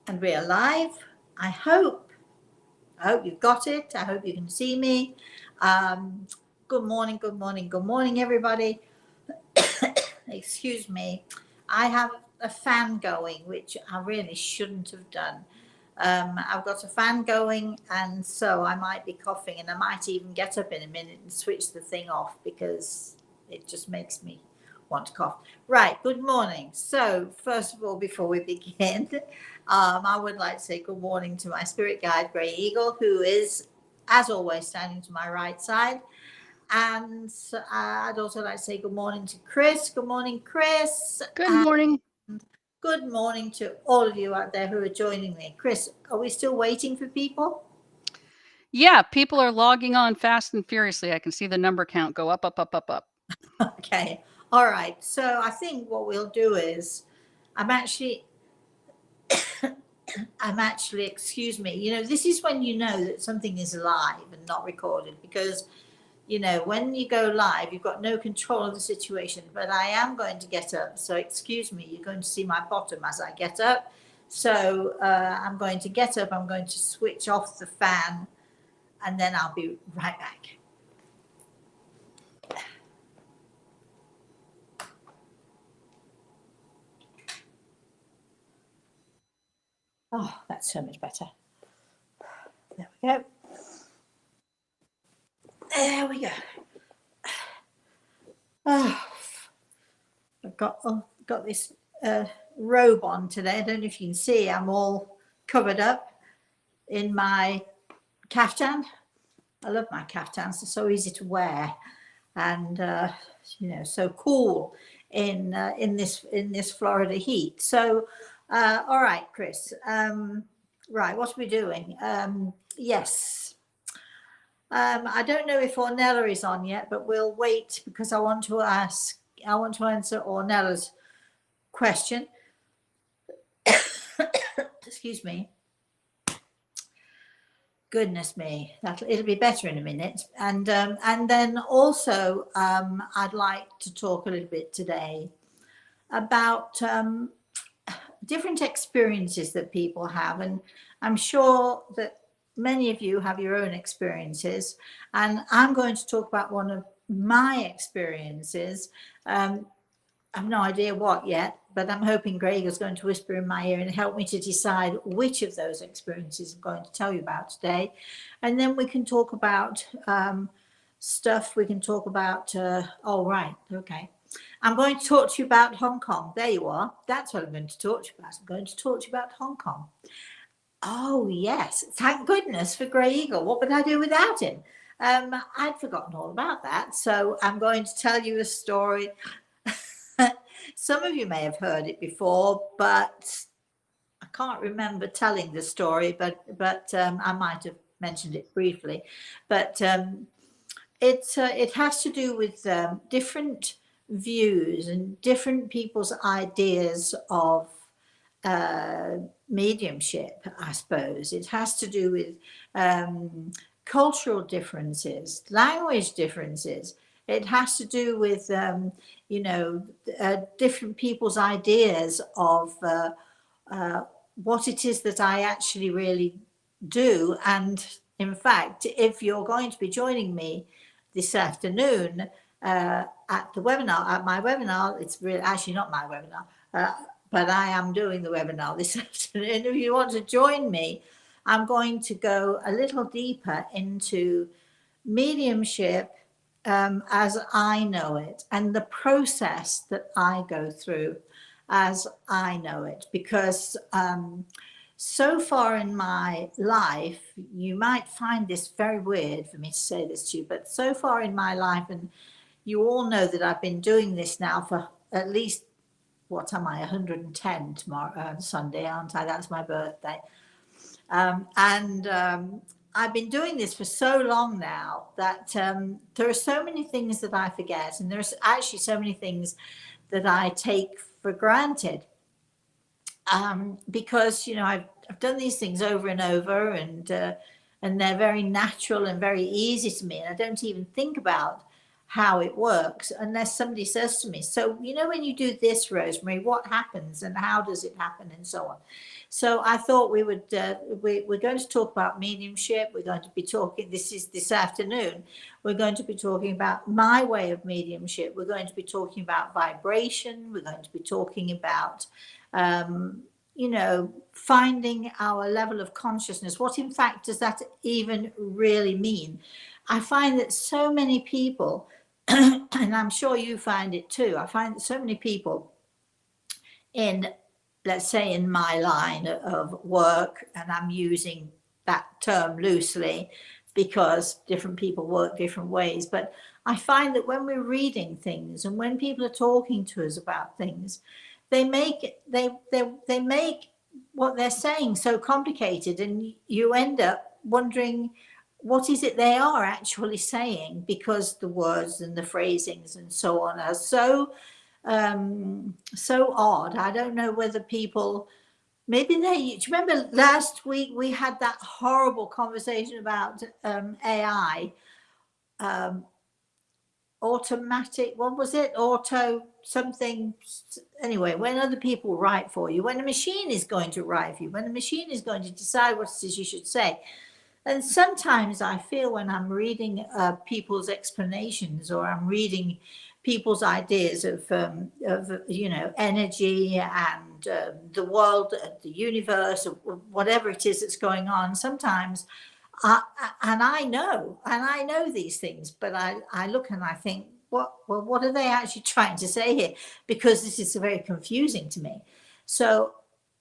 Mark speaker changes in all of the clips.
Speaker 1: And we are live. I hope. I hope you've got it. I hope you can see me. Um, Good morning, good morning, good morning, everybody. Excuse me. I have a fan going, which I really shouldn't have done. I've got a fan going, and so I might be coughing, and I might even get up in a minute and switch the thing off because it just makes me want to cough. Right, good morning. So, first of all, before we begin, I would like to say good morning to my spirit guide, Grey Eagle, who is, as always, standing to my right side. And I'd also like to say good morning to Chris. Good morning, Chris.
Speaker 2: Good
Speaker 1: And
Speaker 2: morning.
Speaker 1: good morning to all of you out there who are joining me. Chris, are we still waiting for people?
Speaker 2: Yeah, people are logging on fast and furiously. I can see the number count go up, up, up, up, up.
Speaker 1: Okay. All right. So I think what we'll do is I'm actually excuse me, this is when you know that something is live and not recorded because when you go live, you've got no control of the situation. But I am going to get up. So, excuse me, you're going to see my bottom as I get up. So, I'm going to get up. I'm going to switch off the fan and then I'll be right back. Oh, that's so much better. There we go. There we go. Oh, I've got this robe on today. I don't know if you can see. I'm all covered up in my caftan. I love my caftans. They're so easy to wear, and so cool in this Florida heat. So, all right, Chris. Right, what are we doing? Yes. I don't know if Ornella is on yet, but we'll wait because I want to answer Ornella's question. Excuse me. Goodness me, it'll be better in a minute. And then also, I'd like to talk a little bit today about different experiences that people have, and I'm sure that many of you have your own experiences, and I'm going to talk about one of my experiences. I've no idea what yet, but I'm hoping Greg is going to whisper in my ear and help me to decide which of those experiences I'm going to tell you about today. And then we can talk about stuff. We can talk about, oh, right, okay. I'm going to talk to you about Hong Kong. There you are. That's what I'm going to talk to you about. I'm going to talk to you about Hong Kong. Oh, yes. Thank goodness for Grey Eagle. What would I do without him? I'd forgotten all about that. So I'm going to tell you a story. Some of you may have heard it before, but I can't remember telling the story, but I might have mentioned it briefly. But it has to do with different views and different people's ideas of mediumship, I suppose. It has to do with cultural differences, language differences. It has to do with, different people's ideas of what it is that I actually really do. And in fact, if you're going to be joining me this afternoon at my webinar, it's really actually not my webinar, but I am doing the webinar this afternoon. If you want to join me, I'm going to go a little deeper into mediumship as I know it and the process that I go through as I know it. Because so far in my life, you might find this very weird for me to say this to you, but so far in my life, and you all know that I've been doing this now for at least, what am I, 110 tomorrow, Sunday, aren't I? That's my birthday. I've been doing this for so long now that there are so many things that I forget, and there's actually so many things that I take for granted because I've done these things over and over, and they're very natural and very easy to me, and I don't even think about how it works unless somebody says to me, so, when you do this, Rosemary, what happens and how does it happen and so on. So I thought we would, we're going to talk about mediumship. We're going to be talking, this afternoon, we're going to be talking about my way of mediumship. We're going to be talking about vibration. We're going to be talking about, finding our level of consciousness. What in fact does that even really mean? I find that so many people, and I'm sure you find it too, I find that so many people let's say in my line of work, and I'm using that term loosely because different people work different ways, but I find that when we're reading things and when people are talking to us about things, they make what they're saying so complicated, and you end up wondering what is it they are actually saying, because the words and the phrasings and so on are so odd. I don't know whether people, maybe do you remember last week we had that horrible conversation about AI, automatic, what was it, auto something, anyway, when other people write for you, when a machine is going to write for you, when a machine is going to decide what it is you should say. And sometimes I feel when I'm reading people's explanations, or I'm reading people's ideas of energy and the world, the universe, or whatever it is that's going on, sometimes I know these things, but I look and I think, what are they actually trying to say here? Because this is very confusing to me. So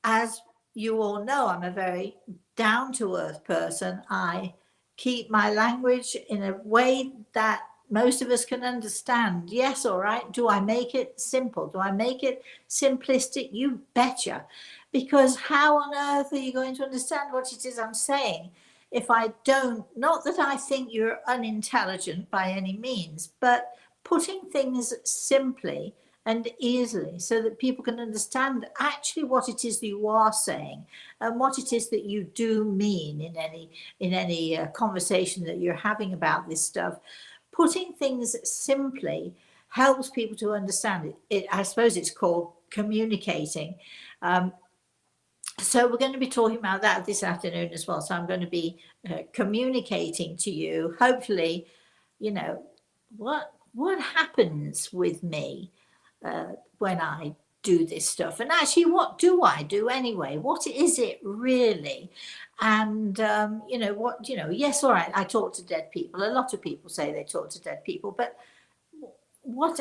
Speaker 1: as you all know, I'm a very down-to-earth person. I keep my language in a way that most of us can understand. Yes, all right. Do I make it simple? Do I make it simplistic? You betcha. Because how on earth are you going to understand what it is I'm saying if I don't? Not that I think you're unintelligent by any means, but putting things simply and easily so that people can understand actually what it is that you are saying and what it is that you do mean in any conversation that you're having about this stuff. Putting things simply helps people to understand it. I suppose it's called communicating. So we're going to be talking about that this afternoon as well. So I'm going to be communicating to you, hopefully, what happens with me when I do this stuff, and actually what do I do anyway? What is it really? And yes, all right, I talk to dead people. A lot of people say they talk to dead people, but what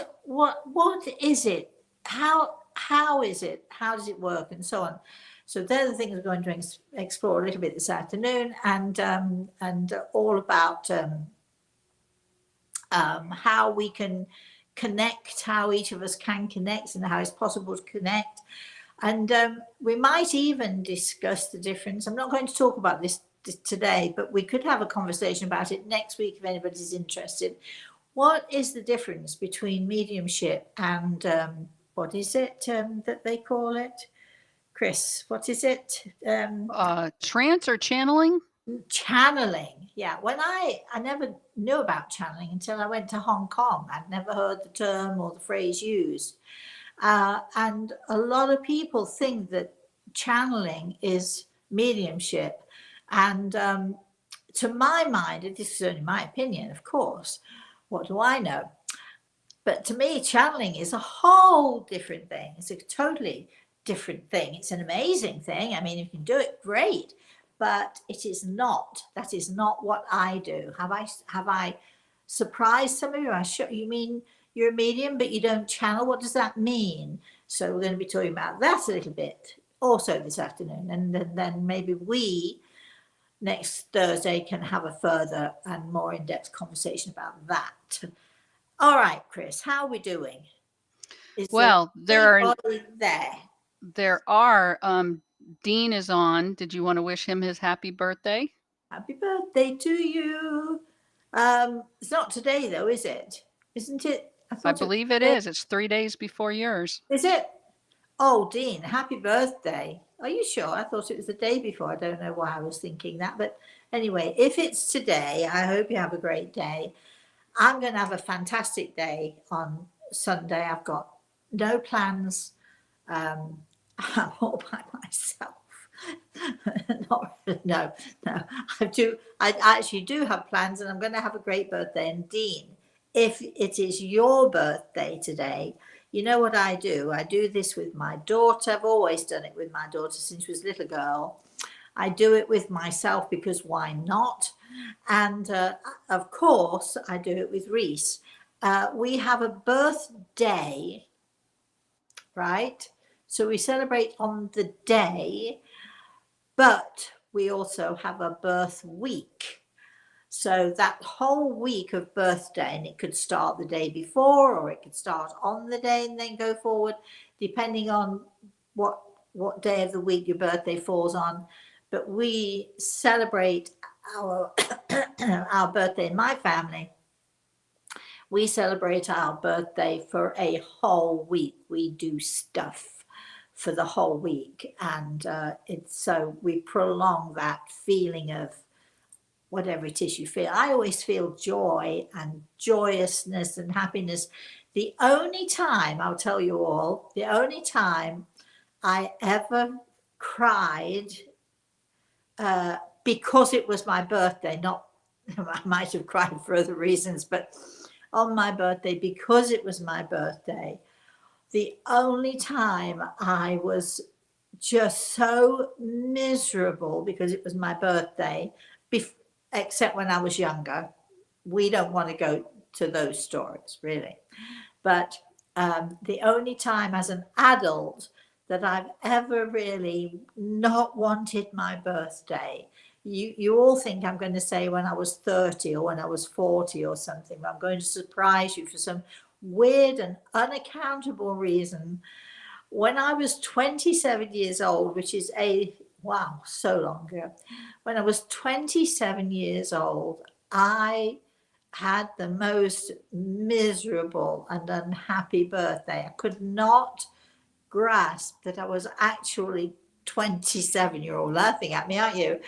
Speaker 1: is it? How is it? How does it work, and so on? So they're the things we're going to explore a little bit this afternoon, and all about how we can connect, how each of us can connect, and how it's possible to connect. And we might even discuss the difference. I'm not going to talk about this today, but we could have a conversation about it next week if anybody's interested. What is the difference between mediumship and what is it that they call it? Chris, what is it?
Speaker 2: Trance or channeling?
Speaker 1: Channeling. Yeah, when I never knew about channeling until I went to Hong Kong. I'd never heard the term or the phrase used, and a lot of people think that channeling is mediumship, and to my mind, and this is only my opinion, of course, what do I know? But to me, channeling is a whole different thing. It's a totally different thing. It's an amazing thing. I mean, if you can do it, great. But it is not. That is not what I do. Have I surprised some of you? You mean you're a medium, but you don't channel? What does that mean? So we're going to be talking about that a little bit also this afternoon, and then maybe we next Thursday can have a further and more in-depth conversation about that. All right, Chris, how are we doing?
Speaker 2: Well, there are. Dean is on. Did you want to wish him his happy birthday?
Speaker 1: Happy birthday to you. It's not today though, is it? Isn't it?
Speaker 2: I believe it is. It's 3 days before yours.
Speaker 1: Is it? Oh, Dean, happy birthday. Are you sure? I thought it was the day before. I don't know why I was thinking that. But anyway, if it's today, I hope you have a great day. I'm going to have a fantastic day on Sunday. I've got no plans. I'm all by myself. Not, no, no. I do. I actually do have plans, and I'm going to have a great birthday. And Dean, if it is your birthday today, you know what I do? I do this with my daughter. I've always done it with my daughter since she was a little girl. I do it with myself because why not? And of course, I do it with Reese. We have a birthday, right? So we celebrate on the day, but we also have a birth week. So that whole week of birthday, and it could start the day before, or it could start on the day and then go forward, depending on what day of the week your birthday falls on. But we celebrate our our birthday in my family. We celebrate our birthday for a whole week. We do stuff for the whole week, and it's so we prolong that feeling of whatever it is you feel. I always feel joy and joyousness and happiness. The only time, I'll tell you all, the only time I ever cried because it was my birthday, not, I might have cried for other reasons, but on my birthday, because it was my birthday, the only time I was just so miserable because it was my birthday, except when I was younger. We don't want to go to those stories, really. But the only time as an adult that I've ever really not wanted my birthday, you all think I'm going to say when I was 30 or when I was 40 or something. I'm going to surprise you for some weird and unaccountable reason. When I was 27 years old, which is wow, so long ago. When I was 27 years old, I had the most miserable and unhappy birthday. I could not grasp that I was actually 27. You're all laughing at me, aren't you?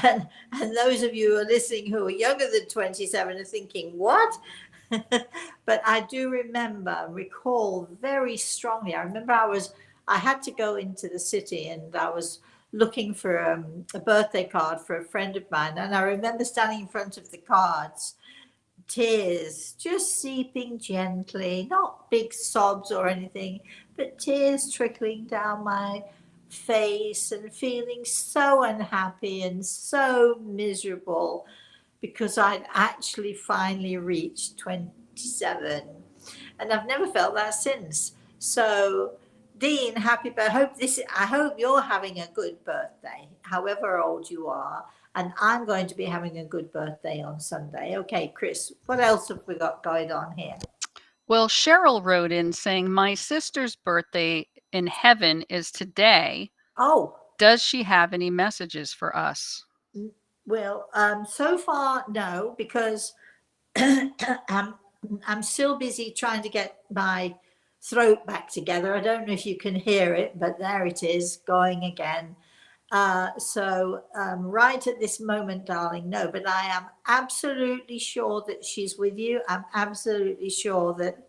Speaker 1: And those of you who are listening who are younger than 27 are thinking, what? But I do recall very strongly. I remember I had to go into the city and I was looking for a birthday card for a friend of mine. And I remember standing in front of the cards, tears just seeping gently, not big sobs or anything, but tears trickling down my face and feeling so unhappy and so miserable because I'd actually finally reached 27, and I've never felt that since. So, Dean, happy birthday. I hope you're having a good birthday, however old you are. And I'm going to be having a good birthday on Sunday. Okay, Chris, what else have we got going on here?
Speaker 2: Well, Cheryl wrote in saying, my sister's birthday in heaven is today.
Speaker 1: Oh,
Speaker 2: does she have any messages for us?
Speaker 1: Well, so far, no, because I'm still busy trying to get my throat back together. I don't know if you can hear it, but there it is going again. So right at this moment, darling, no, but I am absolutely sure that she's with you. I'm absolutely sure that,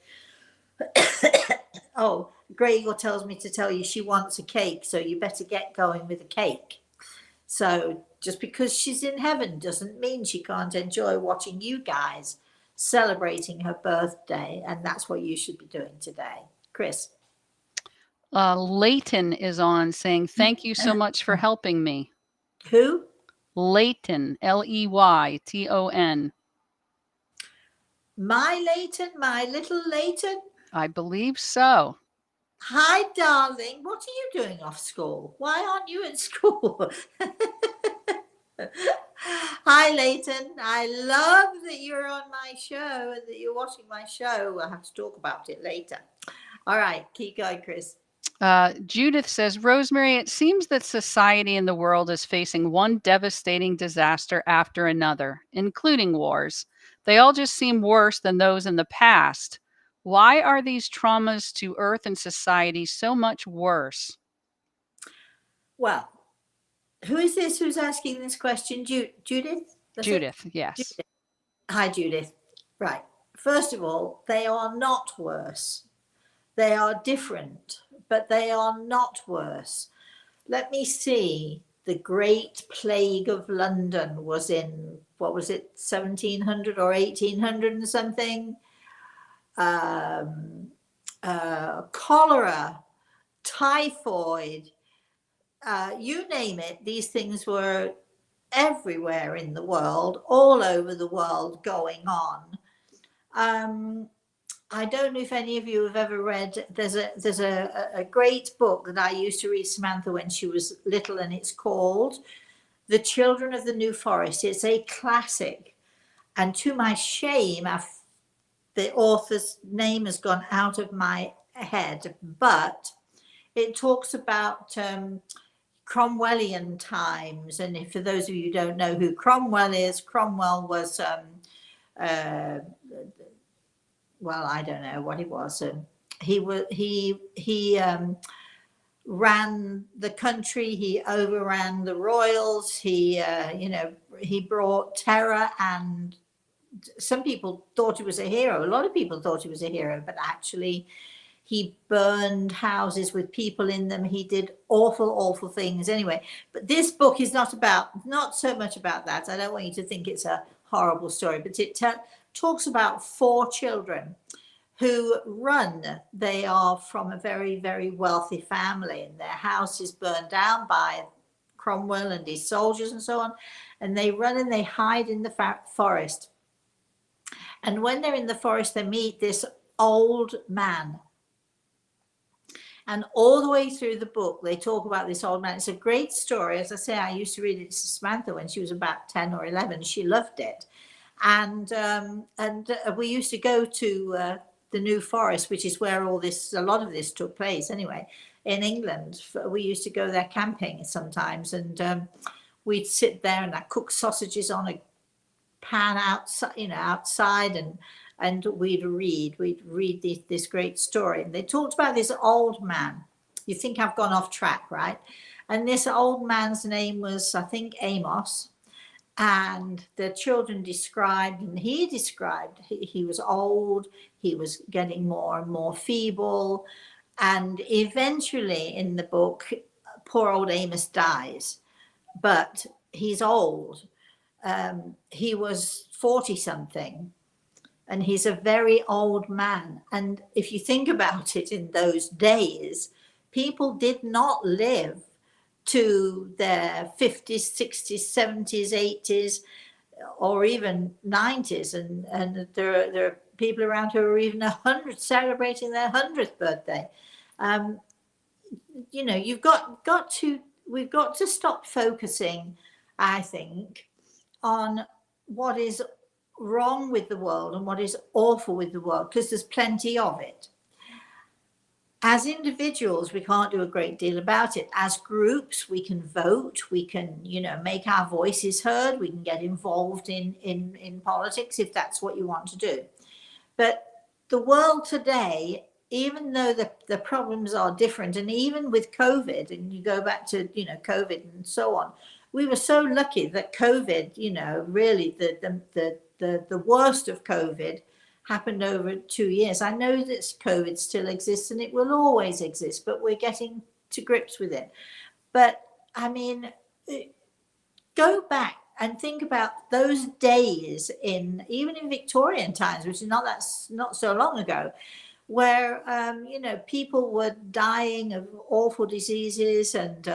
Speaker 1: oh, Gregor tells me to tell you she wants a cake, so you better get going with a cake. So just because she's in heaven doesn't mean she can't enjoy watching you guys celebrating her birthday. And that's what you should be doing today. Chris.
Speaker 2: Leighton is on saying, thank you so much for helping me.
Speaker 1: Who?
Speaker 2: Leighton, Leyton.
Speaker 1: My Leighton, my little Leighton?
Speaker 2: I believe so.
Speaker 1: Hi, darling. What are you doing off school? Why aren't you in school? Hi, Leighton. I love that you're on my show and that you're watching my show. We'll have to talk about it later. All right, keep going, Chris.
Speaker 2: Judith says, Rosemary, it seems that society and the world is facing one devastating disaster after another, including wars. They all just seem worse than those in the past. Why are these traumas to Earth and society so much worse?
Speaker 1: Well, who is this who's asking this question? Judith?
Speaker 2: Judith, yes.
Speaker 1: Judith. Hi, Judith. Right. first of all, they are not worse. They are different, but they are not worse. Let me see. The Great Plague of London was in, what was it, 1700 or 1800 and something? Cholera, typhoid, you name it, these things were everywhere in the world, all over the world going on. I don't know if any of you have ever read, there's a great book that I used to read Samantha when she was little, and it's called The Children of the New Forest. It's a classic. And to my shame, the author's name has gone out of my head, but it talks about Cromwellian times. And if, for those of you who don't know who Cromwell is, Cromwell was, well, I don't know what he was. He ran the country. He overran the royals. He brought terror, and some people thought he was a hero. A lot of people thought he was a hero, but actually he burned houses with people in them. He did awful things anyway. But this book is not so much about that. I don't want you to think it's a horrible story, but it talks about 4 children who run. They are from a very, very wealthy family, and their house is burned down by Cromwell and his soldiers and so on. And they run and they hide in the forest. And when they're in the forest, they meet this old man. And all the way through the book, they talk about this old man. It's a great story. As I say, I used to read it to Samantha when she was about 10 or 11. She loved it. And we used to go to the New Forest, which is where a lot of this took place anyway, in England. We used to go there camping sometimes, and we'd sit there and I'd cook sausages on a pan outside, and we'd read this great story. And they talked about this old man. You think I've gone off track, right? And this old man's name was, I think, Amos. And the children described, and he described, he was old, he was getting more and more feeble. And eventually in the book, poor old Amos dies, but he's old. He was 40 something, and he's a very old man. And if you think about it, in those days, people did not live to their 50s, 60s, 70s, 80s, or even 90s. And there are people around who are even 100, celebrating their 100th birthday. We've got to stop focusing, I think, on what is wrong with the world and what is awful with the world, because there's plenty of it. As individuals, we can't do a great deal about it. As groups, we can vote, we can, make our voices heard, we can get involved in politics if that's what you want to do. But the world today, even though the problems are different, and even with COVID, and you go back to, COVID and so on, we were so lucky that COVID, really the worst of COVID happened over 2 years. I know that COVID still exists and it will always exist, but we're getting to grips with it. But I mean, go back and think about those days even in Victorian times, which is not so long ago, where people were dying of awful diseases, and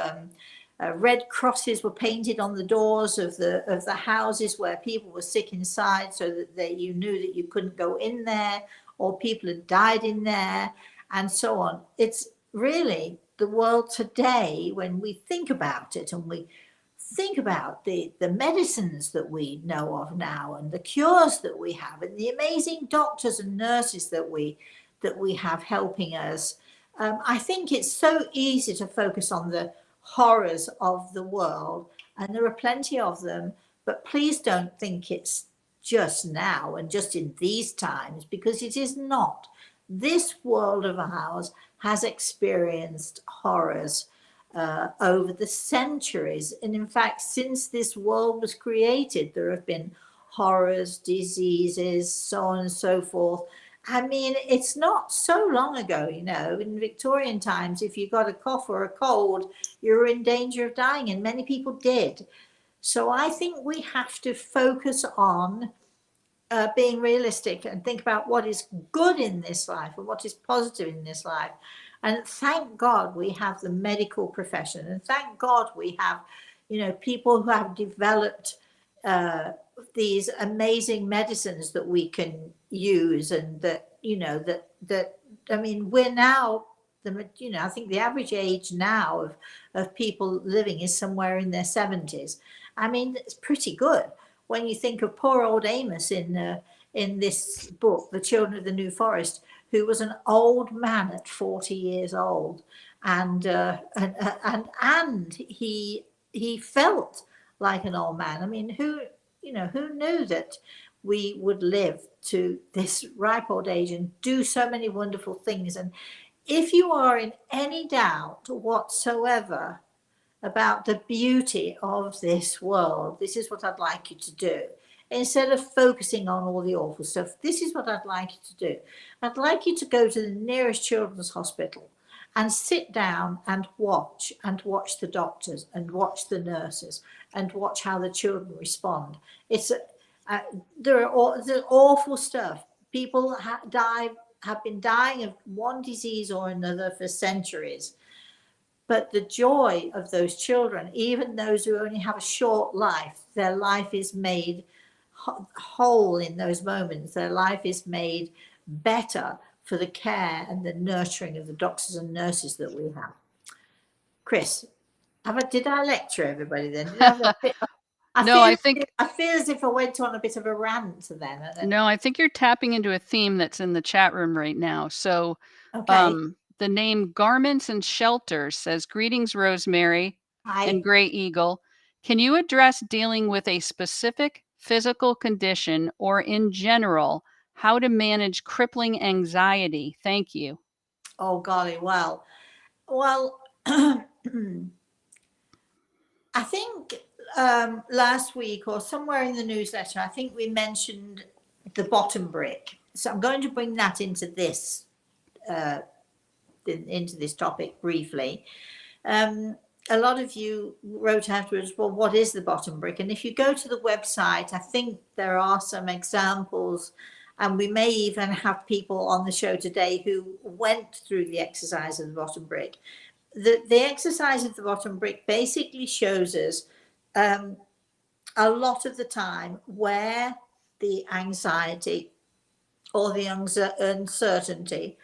Speaker 1: red crosses were painted on the doors of the houses where people were sick inside, so that you knew that you couldn't go in there, or people had died in there, and so on. It's really the world today, when we think about it, and we think about the medicines that we know of now, and the cures that we have, and the amazing doctors and nurses that we have helping us. I think it's so easy to focus on the horrors of the world, and there are plenty of them, but please don't think it's just now and just in these times, because it is not. This world of ours has experienced horrors over the centuries, and in fact, since this world was created, there have been horrors, diseases, so on and so forth. I mean, it's not so long ago, you know, in Victorian times, if you got a cough or a cold, you were in danger of dying, and many people did. So I think we have to focus on being realistic and think about what is good in this life and what is positive in this life. And thank God we have the medical profession, and thank God we have, you know, people who have developed these amazing medicines that we can use, and that, you know, that I mean, we're now you know, I think the average age now of people living is somewhere in their 70s. I mean, it's pretty good when you think of poor old Amos in this book, The Children of the New Forest, who was an old man at 40 years old, and he felt like an old man. I mean, who, you know, who knew that we would live to this ripe old age and do so many wonderful things? And if you are in any doubt whatsoever about the beauty of this world, this is what I'd like you to do. Instead of focusing on all the awful stuff, this is what I'd like you to do. I'd like you to go to the nearest children's hospital and sit down and watch the doctors and watch the nurses and watch how the children respond. It's there's awful stuff. People have been dying of one disease or another for centuries. But the joy of those children, even those who only have a short life, their life is made whole in those moments. Their life is made better for the care and the nurturing of the doctors and nurses that we have. Chris, did I lecture everybody then?
Speaker 2: No, I think
Speaker 1: I feel as if I went on a bit of a rant then.
Speaker 2: no, I think you're tapping into a theme that's in the chat room right now. So,
Speaker 1: Okay.
Speaker 2: the name Garments and Shelters says, "Greetings, Rosemary and Gray Eagle. Can you address dealing with a specific physical condition, or in general, how to manage crippling anxiety? Thank you."
Speaker 1: Oh golly, well, I think last week or somewhere in the newsletter, I think we mentioned the bottom brick. So I'm going to bring that into this topic briefly. A lot of you wrote afterwards, well, what is the bottom brick? And if you go to the website, I think there are some examples, and we may even have people on the show today who went through the exercise of the bottom brick. The exercise of the bottom brick basically shows us a lot of the time where the anxiety or the uncertainty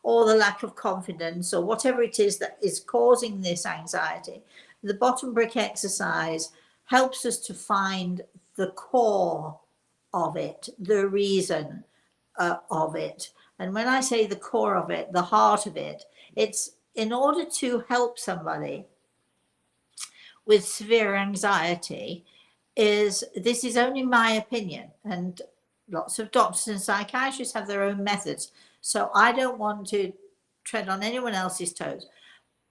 Speaker 1: or the lack of confidence or whatever it is that is causing this anxiety. The bottom brick exercise helps us to find the core of it, the reason of it. And when I say the core of it, the heart of it, it's in order to help somebody with severe anxiety. This is only my opinion, and lots of doctors and psychiatrists have their own methods, so I don't want to tread on anyone else's toes.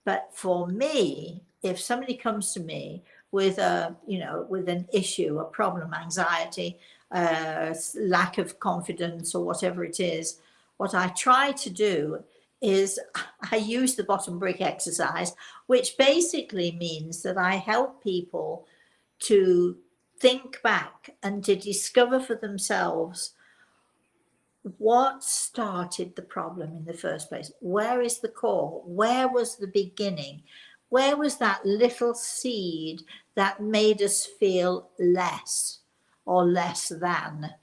Speaker 1: But for me, if somebody comes to me with with an issue, a problem, anxiety, lack of confidence, or whatever it is, what I try to do is I use the bottom brick exercise, which basically means that I help people to think back and to discover for themselves what started the problem in the first place. Where is the core? Where was the beginning? Where was that little seed that made us feel less or less than?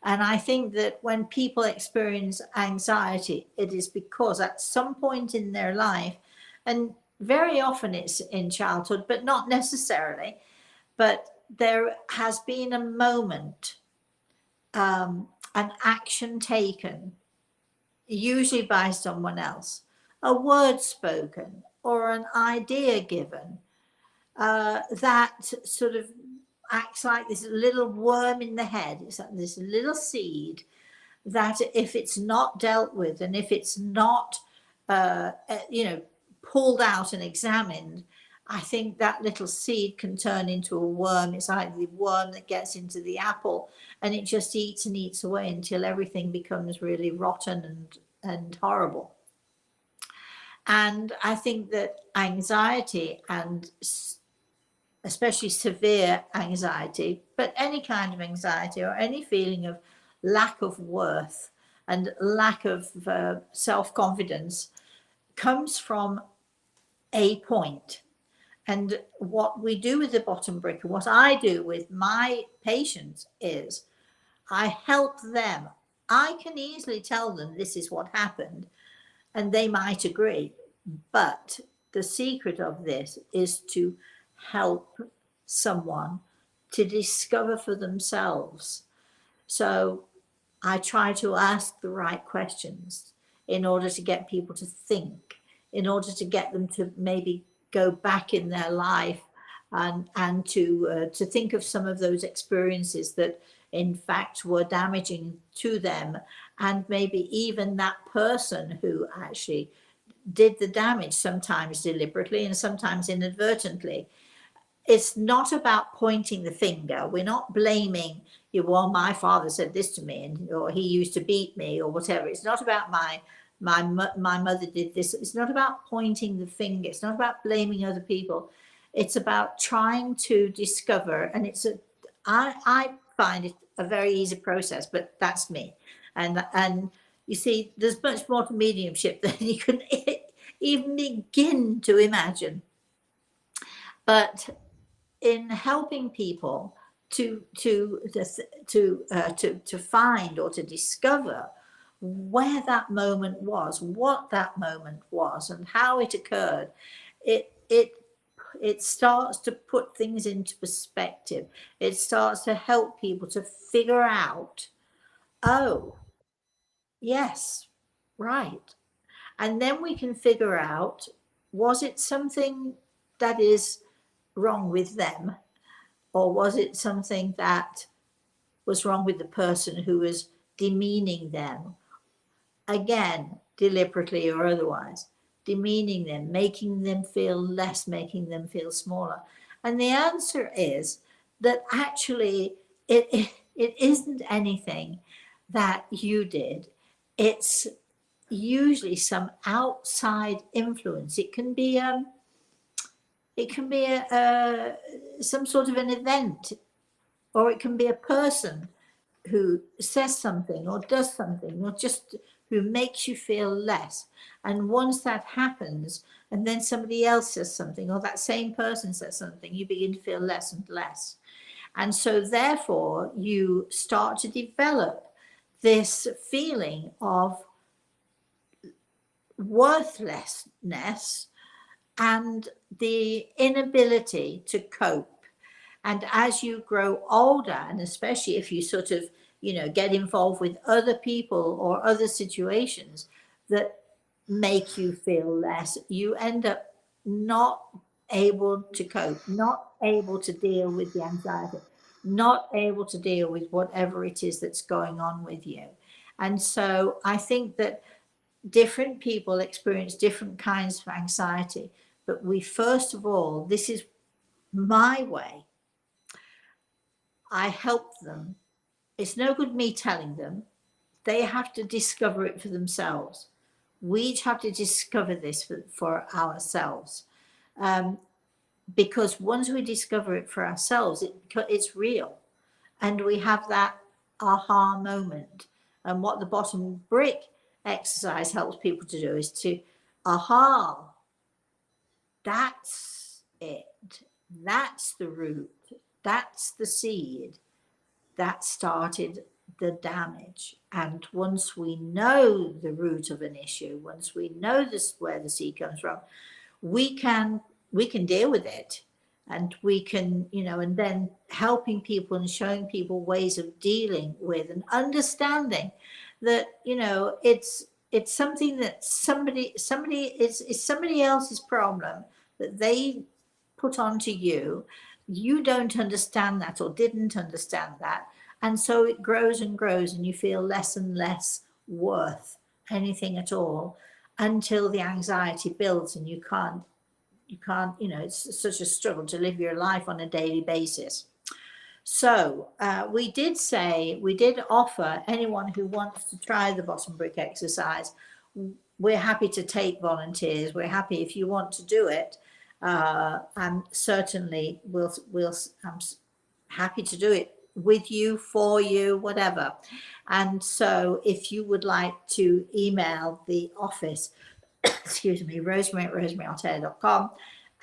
Speaker 1: And I think that when people experience anxiety, it is because at some point in their life, and very often it's in childhood, but not necessarily, but there has been a moment, an action taken, usually by someone else, a word spoken, or an idea given that sort of acts like this little worm in the head. It's like this little seed that, if it's not dealt with and if it's not pulled out and examined, I think that little seed can turn into a worm. It's like the worm that gets into the apple, and it just eats and eats away until everything becomes really rotten and horrible. And I think that anxiety, and especially severe anxiety, but any kind of anxiety or any feeling of lack of worth and lack of self-confidence, comes from a point. And what we do with the bottom brick, and what I do with my patients, is I help them. I can easily tell them this is what happened, and they might agree. But the secret of this is to help someone to discover for themselves. So I try to ask the right questions in order to get people to think, in order to get them to maybe go back in their life and to think of some of those experiences that in fact were damaging to them, and maybe even that person who actually did the damage, sometimes deliberately and sometimes inadvertently. It's not about pointing the finger. We're not blaming you. Well, my father said this to me, and or he used to beat me, or whatever. It's not about my mother did this. It's not about pointing the finger. It's not about blaming other people. It's about trying to discover, and I find it a very easy process, but that's me. And you see, there's much more to mediumship than you can even begin to imagine. But in helping people to find or to discover where that moment was, what that moment was, and how it occurred, it starts to put things into perspective. It starts to help people to figure out, oh, yes, right. And then we can figure out, was it something that is wrong with them, or was it something that was wrong with the person who was demeaning them? Again, deliberately or otherwise, demeaning them, making them feel less, making them feel smaller. And the answer is that actually it isn't anything that you did. It's usually some outside influence. It can be some sort of an event, or it can be a person who says something or does something, or just who makes you feel less. And once that happens, and then somebody else says something, or that same person says something, you begin to feel less and less. And so therefore you start to develop this feeling of worthlessness and the inability to cope. And as you grow older, and especially if you sort of, get involved with other people or other situations that make you feel less, you end up not able to cope, not able to deal with the anxiety, not able to deal with whatever it is that's going on with you. And so I think that different people experience different kinds of anxiety, but we first of all, this is my way, I help them. It's no good me telling them. They have to discover it for themselves. We each have to discover this for ourselves. Because once we discover it for ourselves, it's real. And we have that aha moment. And what the bottom brick exercise helps people to do is to, aha, that's it. That's the root. That's the seed that started the damage. And once we know the root of an issue, once we know this where the seed comes from, we can deal with it. And we can, and then helping people and showing people ways of dealing with and understanding that, it's something that somebody is somebody else's problem that they put onto you. You don't understand that or didn't understand that. And so it grows and grows, and you feel less and less worth anything at all until the anxiety builds and you can't you can't, it's such a struggle to live your life on a daily basis. So we did offer anyone who wants to try the bottom brick exercise, we're happy to take volunteers. We're happy if you want to do it. And certainly I'm happy to do it with you, for you, whatever. And so if you would like to email the office, excuse me, Rosemary at rosemaryaLtea.com,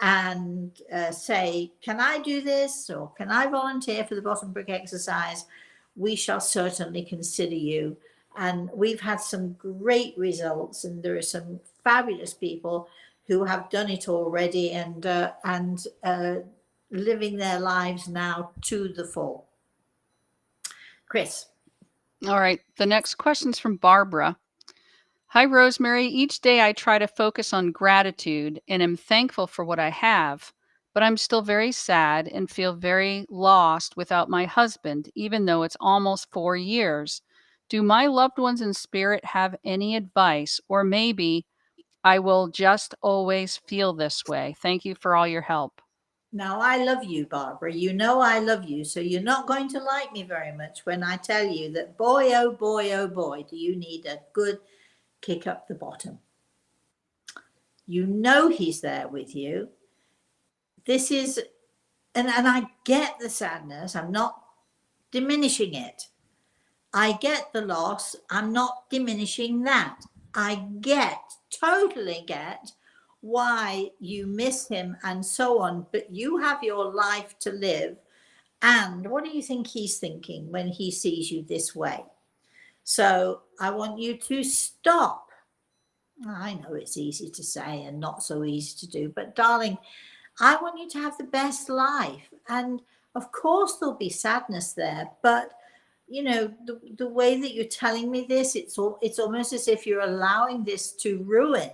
Speaker 1: and say, can I do this, or can I volunteer for the bottom brick exercise? We shall certainly consider you. And we've had some great results, and there are some fabulous people who have done it already and living their lives now to the full. Chris.
Speaker 2: All right. The next question's from Barbara. Hi, Rosemary. Each day I try to focus on gratitude and am thankful for what I have, but I'm still very sad and feel very lost without my husband, even though it's almost 4 years. Do my loved ones in spirit have any advice, or maybe I will just always feel this way? Thank you for all your help.
Speaker 1: Now, I love you, Barbara. You know I love you, so you're not going to like me very much when I tell you that, boy, oh boy, do you need a good kick up the bottom. You know he's there with you. This is, and I get the sadness. I'm not diminishing it. I get the loss. I'm not diminishing that. I totally get why you miss him and so on, but you have your life to live. And what do you think he's thinking when he sees you this way? So I want you to stop. I know it's easy to say and not so easy to do, but darling, I want you to have the best life. And of course there'll be sadness there, but the way that you're telling me this, it's almost as if you're allowing this to ruin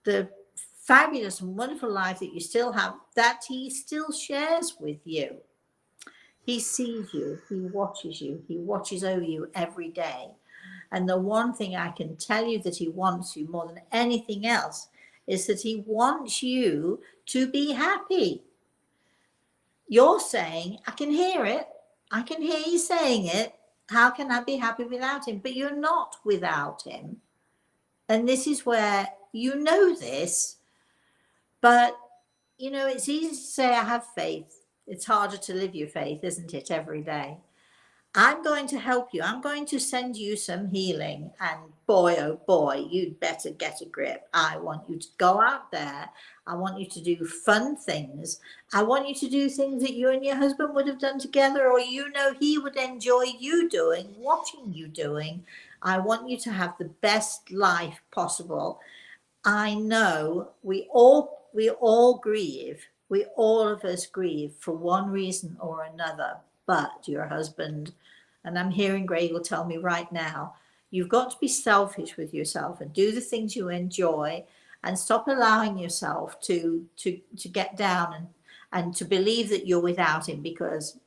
Speaker 1: the fabulous and wonderful life that you still have, that he still shares with you. He sees you, he watches over you every day. And the one thing I can tell you that he wants you more than anything else is that he wants you to be happy. You're saying, I can hear it. I can hear you saying it. How can I be happy without him? But you're not without him. And this is where you know this, but it's easy to say I have faith. It's harder to live your faith, isn't it, every day? I'm going to help you. I'm going to send you some healing. And boy, oh boy, you'd better get a grip. I want you to go out there. I want you to do fun things. I want you to do things that you and your husband would have done together, or he would enjoy you doing, watching you doing. I want you to have the best life possible. I know we all grieve. All of us grieve for one reason or another. But your husband, and I'm hearing Greg will tell me right now, you've got to be selfish with yourself and do the things you enjoy, and stop allowing yourself to get down and to believe that you're without him, because,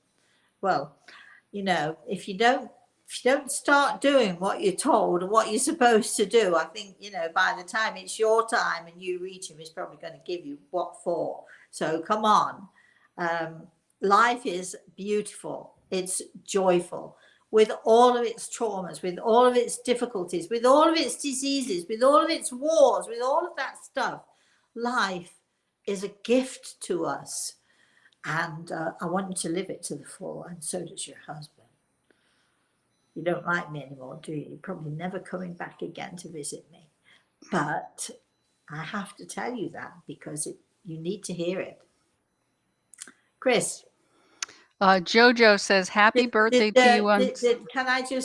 Speaker 1: well, if you don't start doing what you're told and what you're supposed to do, I think, by the time it's your time and you reach him, he's probably going to give you what for. So come on. Life is beautiful. It's joyful, with all of its traumas, with all of its difficulties, with all of its diseases, with all of its wars, with all of that stuff. Life is a gift to us. And I want you to live it to the full, and so does your husband. You don't like me anymore, do you? You're probably never coming back again to visit me. But I have to tell you that because you need to hear it. Chris.
Speaker 2: Jojo says, happy birthday to you.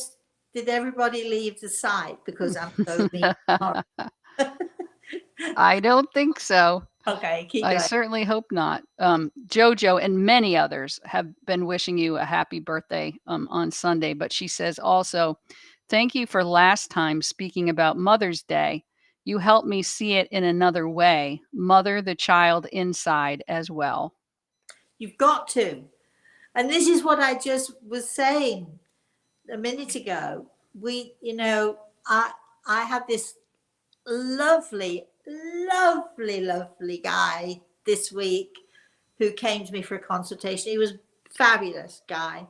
Speaker 1: Did everybody leave the site because I'm so mean?
Speaker 2: I don't think so.
Speaker 1: Okay, keep going.
Speaker 2: I certainly hope not. Jojo and many others have been wishing you a happy birthday on Sunday, but she says also, thank you for last time speaking about Mother's Day. You helped me see it in another way. Mother the child inside as well.
Speaker 1: You've got to. And this is what I just was saying a minute ago. I have this lovely lovely, lovely guy this week who came to me for a consultation. He was a fabulous guy.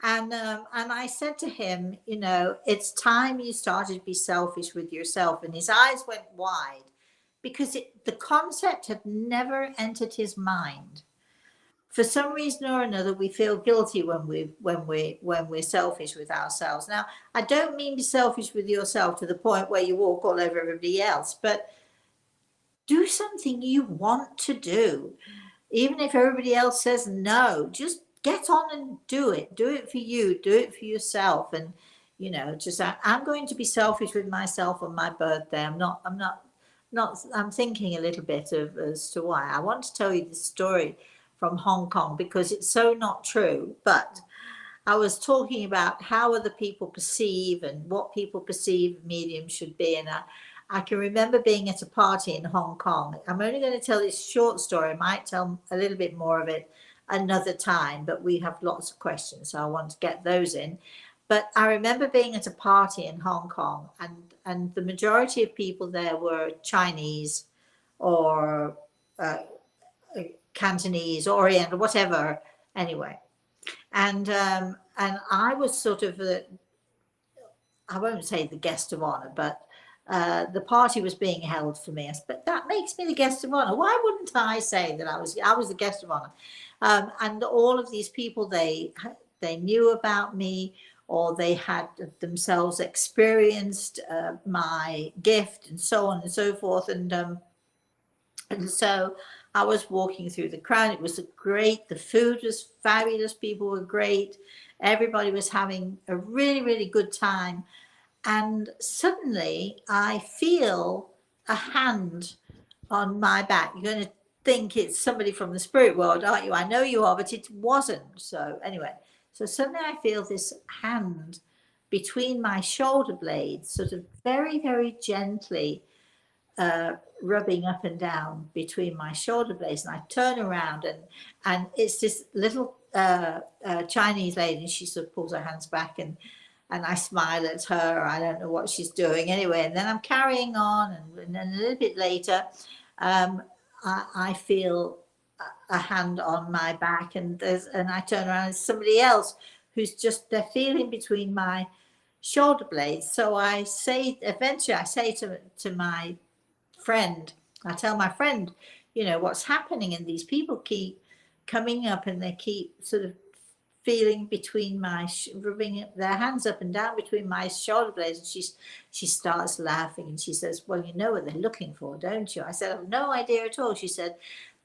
Speaker 1: And I said to him, you know, it's time you started to be selfish with yourself. And his eyes went wide because the concept had never entered his mind. For some reason or another, we feel guilty when we're selfish with ourselves. Now, I don't mean be selfish with yourself to the point where you walk all over everybody else, but do something you want to do. Even if everybody else says no, just get on and do it. Do it for you, do it for yourself. And, you know, just I'm going to be selfish with myself on my birthday. I'm thinking a little bit of as to why. I want to tell you this story from Hong Kong because it's so not true. But I was talking about how other people perceive and what people perceive mediums should be. And I can remember being at a party in Hong Kong. I'm only going to tell this short story. I might tell a little bit more of it another time, but we have lots of questions, so I want to get those in. But I remember being at a party in Hong Kong, and the majority of people there were Chinese or Cantonese, Oriental, whatever. Anyway, and I was sort of I won't say the guest of honor, but the party was being held for me. But that makes me the guest of honor. Why wouldn't I say that I was the guest of honor? And all of these people, they knew about me, or they had themselves experienced my gift, and so on and so forth. And so I was walking through the crowd. It was great. The food was fabulous. People were great. Everybody was having a really, really good time. And suddenly I feel a hand on my back. You're going to think it's somebody from the spirit world, aren't you? I know you are, but it wasn't. So anyway, so suddenly I feel this hand between my shoulder blades, sort of very, very gently rubbing up and down between my shoulder blades. And I turn around, and it's this little Chinese lady, and she sort of pulls her hands back, and I smile at her. I don't know what she's doing anyway. And then I'm carrying on, and then a little bit later, I feel a hand on my back, and I turn around, and somebody else who's just, they're feeling between my shoulder blades. So I say, eventually I say to my friend, I tell my friend, you know, what's happening, and these people keep coming up, and they keep sort of feeling between my rubbing their hands up and down between my shoulder blades. And she starts laughing, and she says, well, you know what they're looking for, don't you? I said, I've no idea at all. She said,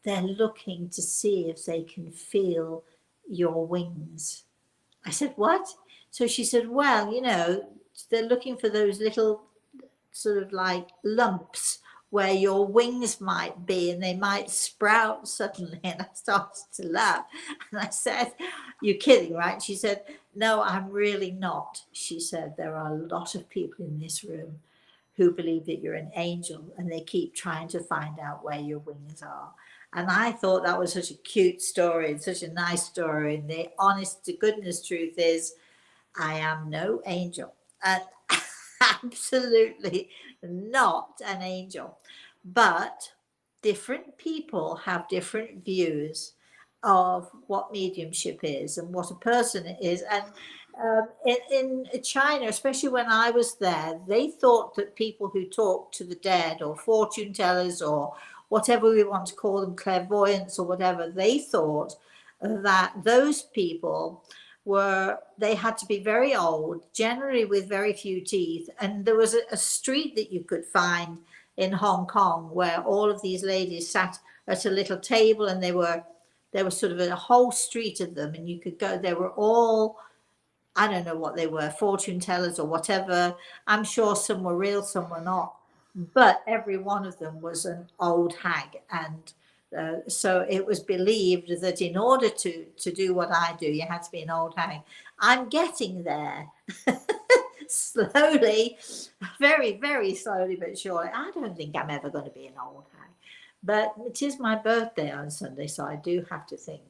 Speaker 1: they're looking to see if they can feel your wings. I said, what? So she said, well, you know, they're looking for those little sort of like lumps where your wings might be, and they might sprout suddenly. And I started to laugh, and I said, you're kidding, right? She said, no, I'm really not. She said, there are a lot of people in this room who believe that you're an angel, and they keep trying to find out where your wings are. And I thought that was such a cute story, and such a nice story. And the honest to goodness truth is, I am no angel, and absolutely not an angel. But different people have different views of what mediumship is and what a person is. And in China, especially when I was there, they thought that people who talk to the dead, or fortune tellers, or whatever we want to call them, clairvoyants or whatever, they thought that those people they had to be very old, generally with very few teeth. And there was a street that you could find in Hong Kong where all of these ladies sat at a little table, and there was sort of a whole street of them, and you could go, they were all, I don't know what they were, fortune tellers or whatever. I'm sure some were real, some were not, but every one of them was an old hag. And so it was believed that in order to do what I do, you had to be an old hag. I'm getting there. Slowly, very, very slowly but surely. I don't think I'm ever going to be an old hag. But it is my birthday on Sunday, so I do have to think,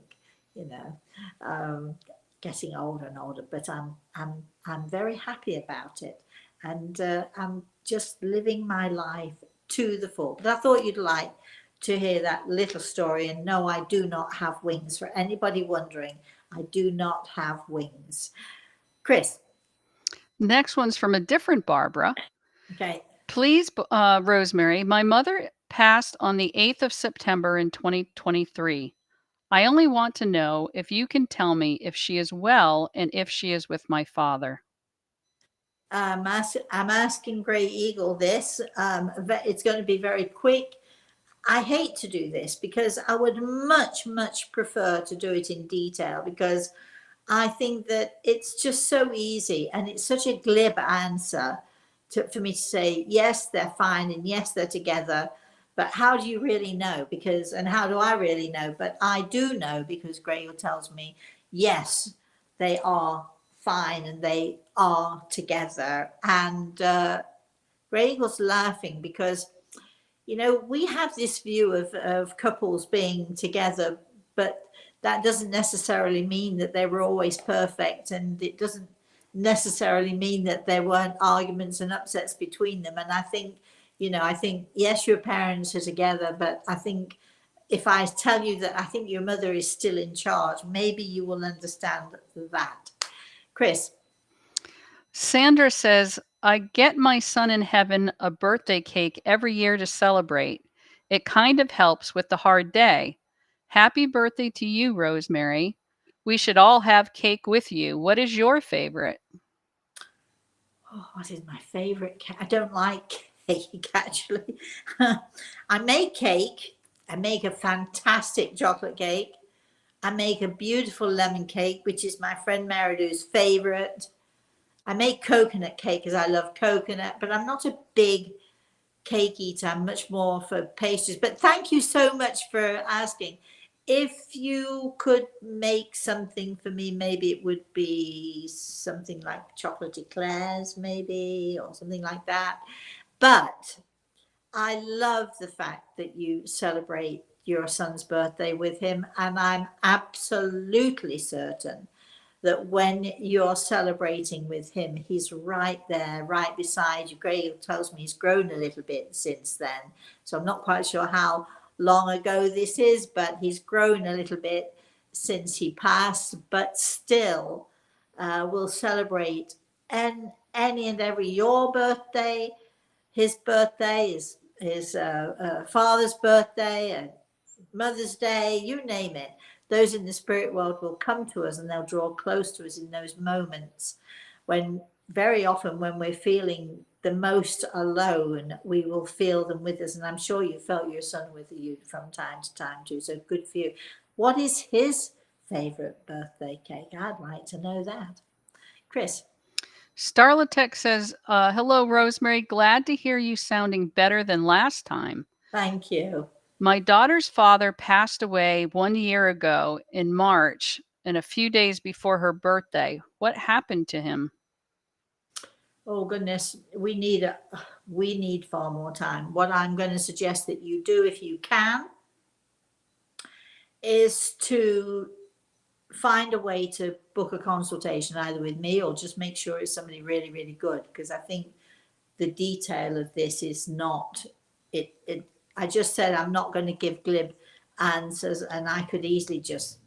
Speaker 1: you know, getting older and older. But I'm very happy about it, and I'm just living my life to the full. But I thought you'd like to hear that little story. And no, I do not have wings. For anybody wondering, I do not have wings. Chris.
Speaker 2: Next one's from a different Barbara.
Speaker 1: Okay.
Speaker 2: Please, Rosemary, my mother passed on the 8th of September in 2023. I only want to know if you can tell me if she is well and if she is with my father.
Speaker 1: I'm asking Grey Eagle this. It's going to be very quick. I hate to do this because I would much, much prefer to do it in detail, because I think that it's just so easy and it's such a glib answer for me to say, yes, they're fine and yes, they're together. But how do you really know? And how do I really know? But I do know, because Graham tells me, yes, they are fine and they are together. And Graham's laughing because, we have this view of couples being together, but that doesn't necessarily mean that they were always perfect, and it doesn't necessarily mean that there weren't arguments and upsets between them. And I think, yes, your parents are together, but I think if I tell you that I think your mother is still in charge, maybe you will understand that. Chris.
Speaker 2: Sandra says, I get my son in heaven a birthday cake every year to celebrate. It kind of helps with the hard day. Happy birthday to you, Rosemary. We should all have cake with you. What is your favorite?
Speaker 1: Oh, what is my favorite cake? I don't like cake, actually. I make cake. I make a fantastic chocolate cake. I make a beautiful lemon cake, which is my friend Meridu's favorite. I make coconut cake because I love coconut, but I'm not a big cake eater. I'm much more for pastries. But thank you so much for asking. If you could make something for me, maybe it would be something like chocolate eclairs, maybe, or something like that. But I love the fact that you celebrate your son's birthday with him, and I'm absolutely certain that when you're celebrating with him, he's right there, right beside you. Greg tells me he's grown a little bit since then. So I'm not quite sure how long ago this is, but he's grown a little bit since he passed, but still we'll celebrate any and every, your birthday, his birthday, his father's birthday, and Mother's Day, you name it. Those in the spirit world will come to us and they'll draw close to us in those moments when, very often, when we're feeling the most alone, we will feel them with us. And I'm sure you felt your son with you from time to time too. So good for you. What is his favorite birthday cake? I'd like to know that. Chris.
Speaker 2: Starla Tech says, hello, Rosemary. Glad to hear you sounding better than last time.
Speaker 1: Thank you.
Speaker 2: My daughter's father passed away 1 year ago in March, and a few days before her birthday. What happened to him?
Speaker 1: Oh goodness, we need far more time. What I'm going to suggest that you do, if you can, is to find a way to book a consultation either with me or just make sure it's somebody really, really good, because I think the detail of this is not it. I just said I'm not going to give glib answers, and I could easily just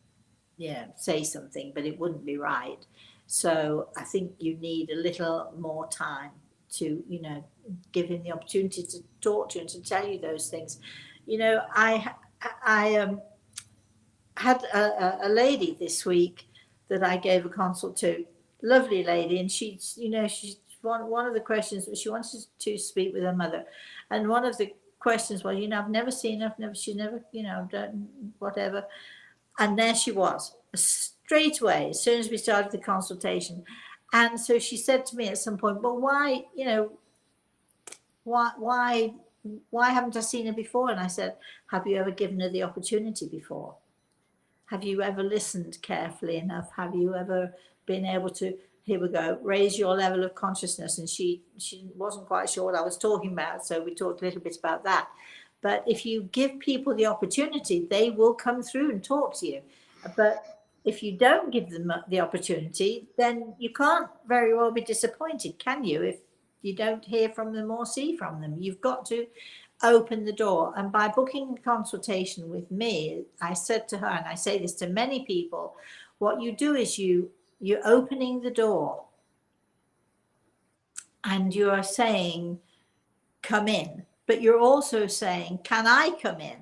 Speaker 1: say something, but it wouldn't be right. So I think you need a little more time to give him the opportunity to talk to you and to tell you those things. I had a lady this week that I gave a consult to, lovely lady, and she's one of the questions that she wanted to speak with her mother, and one of the questions was, I've never seen her, she's never, done whatever, and there she was straight away as soon as we started the consultation. And so she said to me at some point, well, why haven't I seen her before? And I said, have you ever given her the opportunity before? Have you ever listened carefully enough? Have you ever been able to, here we go, raise your level of consciousness? And she wasn't quite sure what I was talking about, so we talked a little bit about that. But if you give people the opportunity, they will come through and talk to you. But if you don't give them the opportunity, then you can't very well be disappointed, can you, if you don't hear from them or see from them? You've got to open the door. And by booking a consultation with me, I said to her, and I say this to many people, what you do is you're opening the door and you are saying, come in, but you're also saying, can I come in?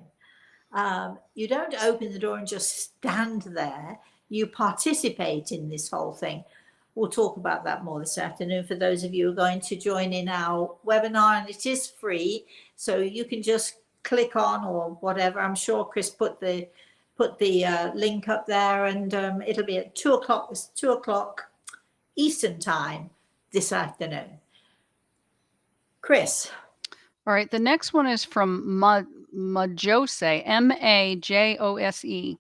Speaker 1: You don't open the door and just stand there. You participate in this whole thing. We'll talk about that more this afternoon for those of you who are going to join in our webinar, and it is free, so you can just click on or whatever. I'm sure Chris put the link up there, and it'll be at 2:00. It's 2:00 Eastern time this afternoon. Chris.
Speaker 2: All right. The next one is from Majose, Majose.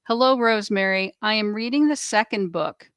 Speaker 2: Hello, Rosemary. I am reading the second book.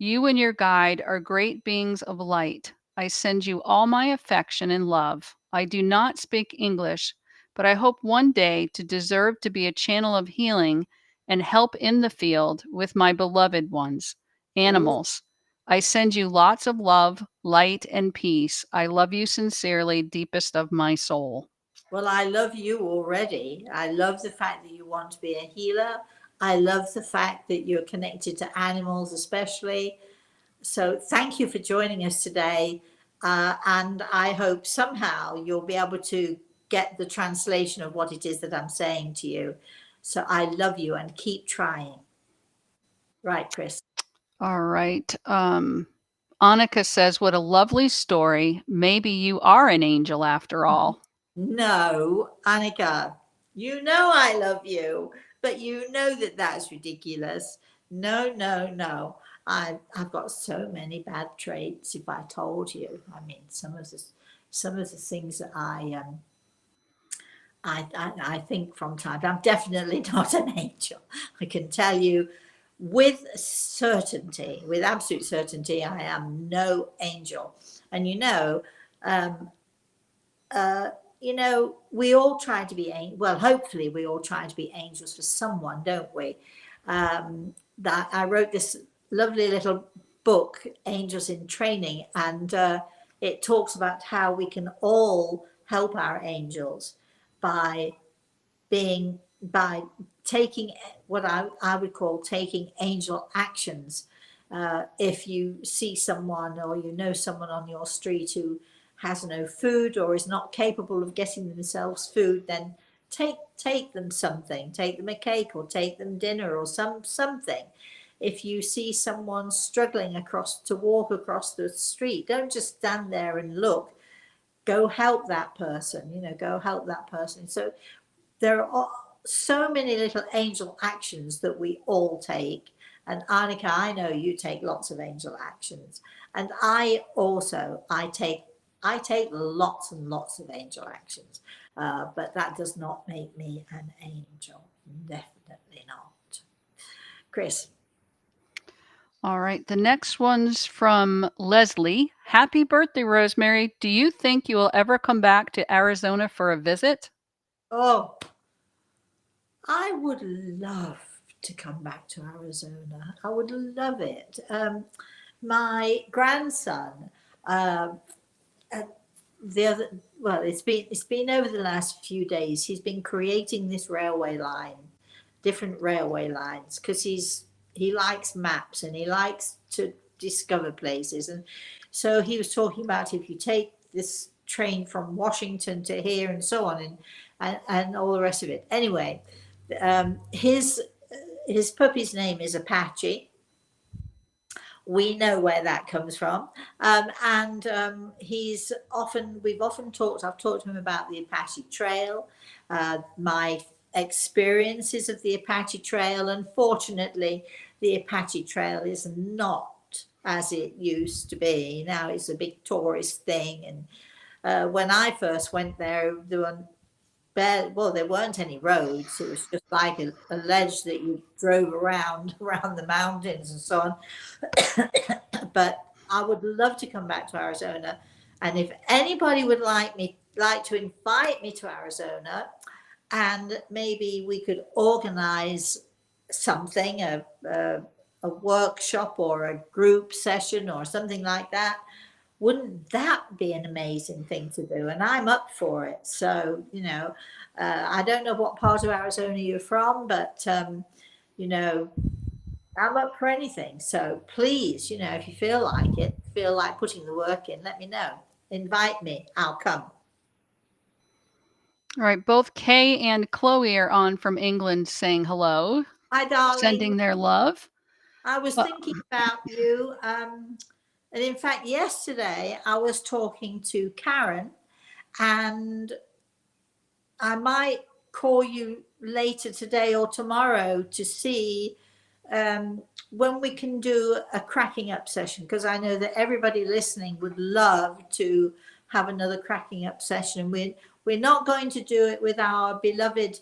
Speaker 2: You and your guide are great beings of light. I send you all my affection and love. I do not speak English, but I hope one day to deserve to be a channel of healing and help in the field with my beloved ones, animals. I send you lots of love, light, and peace. I love you sincerely, deepest of my soul.
Speaker 1: Well, I love you already. I love the fact that you want to be a healer. I love the fact that you're connected to animals, especially. So, thank you for joining us today. And I hope somehow you'll be able to get the translation of what it is that I'm saying to you. So, I love you and keep trying. Right, Chris.
Speaker 2: All right. Annika says, what a lovely story. Maybe you are an angel after all.
Speaker 1: No, Annika, you know I love you, but you know that that's ridiculous. No, no, no. I've got so many bad traits. If I told you, I mean, some of the things that I think from time. I'm definitely not an angel. I can tell you with certainty, with absolute certainty, I am no angel. And um, we all try to be well, hopefully we all try to be angels for someone, don't we? That I wrote this lovely little book, Angels in Training, and it talks about how we can all help our angels by by taking what I would call taking angel actions. If you see someone or you know someone on your street who has no food or is not capable of getting themselves food, then take them something, take them a cake or take them dinner or something. If you see someone struggling to walk across the street, don't just stand there and look. Go help that person, go help that person. So there are so many little angel actions that we all take. And Annika, I know you take lots of angel actions. And I take lots and lots of angel actions. But that does not make me an angel. Definitely not. Chris.
Speaker 2: All right. The next one's from Leslie. Happy birthday, Rosemary. Do you think you will ever come back to Arizona for a visit?
Speaker 1: Oh, I would love to come back to Arizona. I would love it. My grandson, uh, it's been over the last few days. He's been creating this railway line, different railway lines, because he likes maps and he likes to discover places. And so he was talking about if you take this train from Washington to here and so on, and all the rest of it. Anyway, his puppy's name is Apache. We know where that comes from, and we've often talked. I've talked to him about the Apache Trail, my experiences of the Apache Trail. Unfortunately, the Apache Trail is not as it used to be. Now it's a big tourist thing, and when I first went there there weren't any roads. It was just like a ledge that you drove around the mountains and so on. But I would love to come back to Arizona, and if anybody would like to invite me to Arizona, and maybe we could organize something, a workshop or a group session or something like that, Wouldn't that be an amazing thing to do? And I'm up for it. So, I don't know what part of Arizona you're from, but, you know, I'm up for anything. So please, if you feel like it, feel like putting the work in, let me know. Invite me. I'll come.
Speaker 2: All right. Both Kay and Chloe are on from England saying hello,
Speaker 1: Hi, darling.
Speaker 2: sending their love.
Speaker 1: I was
Speaker 2: Uh,
Speaker 1: thinking about you. And in fact, yesterday I was talking to Karen, and I might call you later today or tomorrow to see when we can do a cracking up session, because I know that everybody listening would love to have another cracking up session. We're not going to do it with our beloved